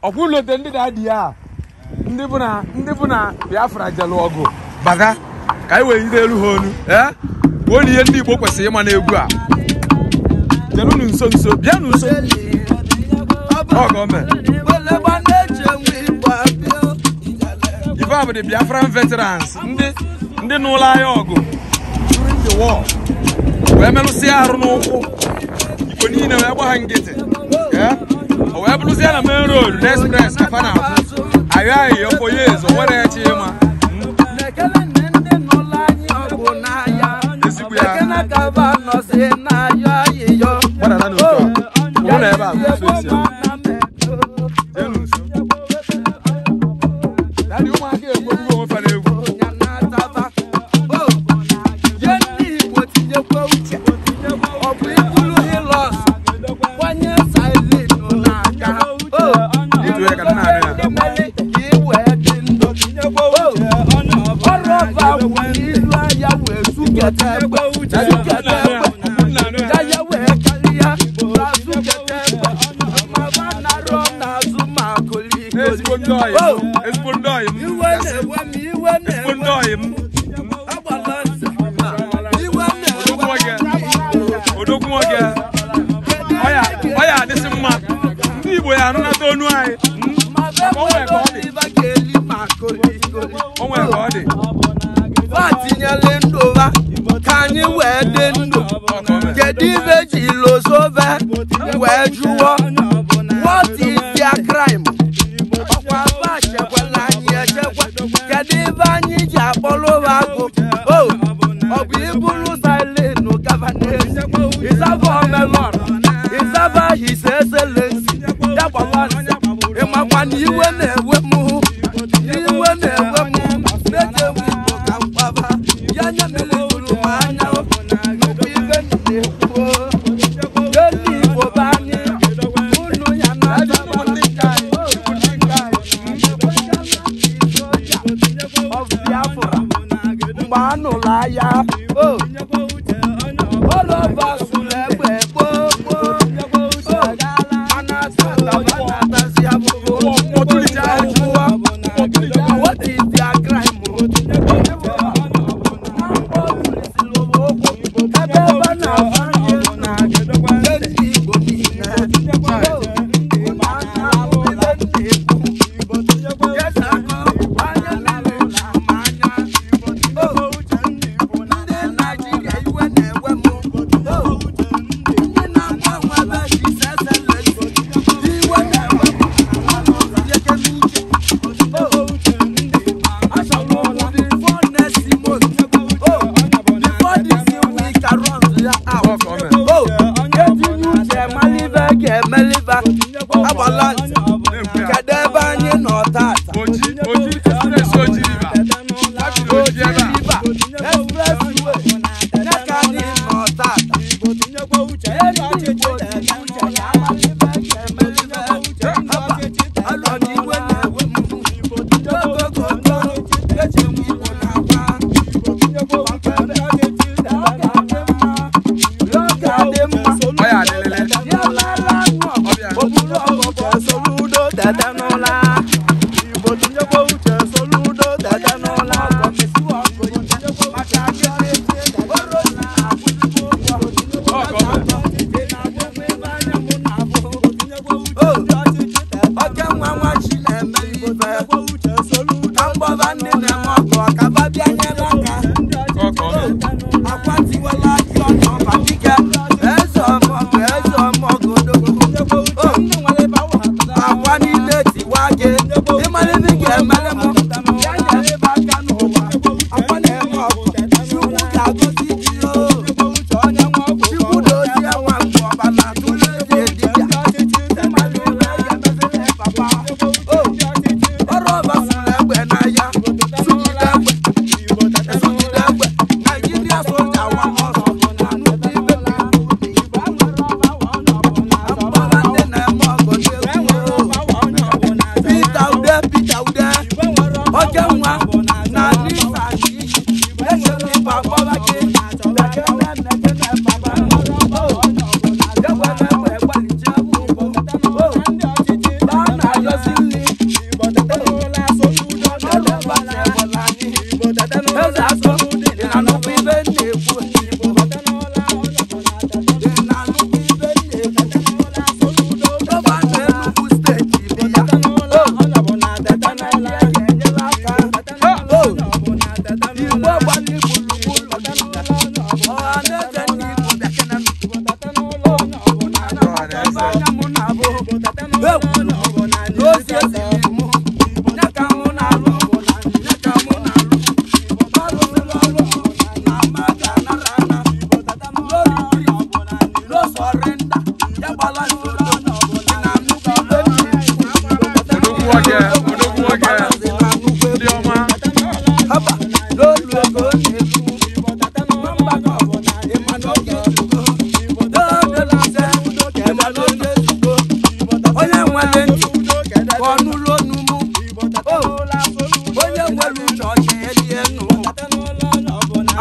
Okulo tendi dadi ya. Ndị bụ na Biafra jelu ọgụ. Baga ka anyị wee ide elu ha onu. Woni ihe ndị Igbo kwesịrị ịma n'egwu a. Jelunu nso nso, bịa nso. Ife abụ the Biafran veterans. Ndị n'ụlọ anyị ọgụ. During the war. Wee melụsịa arụ n'ụkwụ. Igbo niile wee gba ha nkịtị. Wee bụrụzie na main road n'express ka fa na-abụ. Ayaghị ọfọ years o nwere echi ịma. Ezigbo ya. Gbadara n'otu a. Ụlọ ebe a bụ nso esi ya. Jenu nso. Dadị ụmụaka egwuregwu onwe fa n'egwu. What is their crime? His Excellency,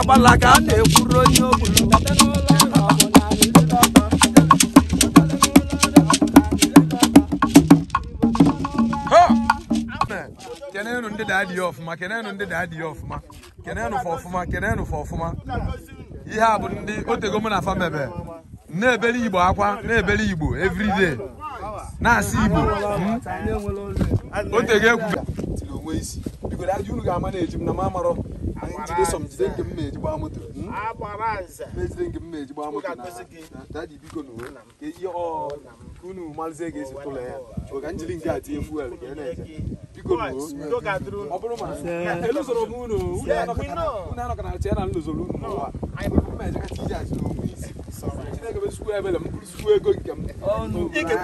agbala ka a na-ekwuru onye ogburu kenenu ndị daddy ọfụma kenenu ndị daddy ọfụma kenenu for ọfụma ihe a bụ ndị otego m na afa mebe na-ebere Igbo akwa na-ebere Igbo everyday na-asị Igbo otego egwu tiri onwe isi biko daji unu ga-ama na-eji m na ma marọ jide som jide nke m meji gbaa moto mejide nke m meji gbaa moto daji biko n'uwe ka ihe unu malụzie ga-esi tụlọ ya oga njiri nke a tinye fuel ka ị na-eje biko n'uwe ọ bụrụ ma eluzoro m unu anọkọtara chee na nlụzoro unu n'ụwa mmeje ka tije achị n'onwe isi Chineke bụ sukwu ebele m kwuru sukwu ego nke m Ike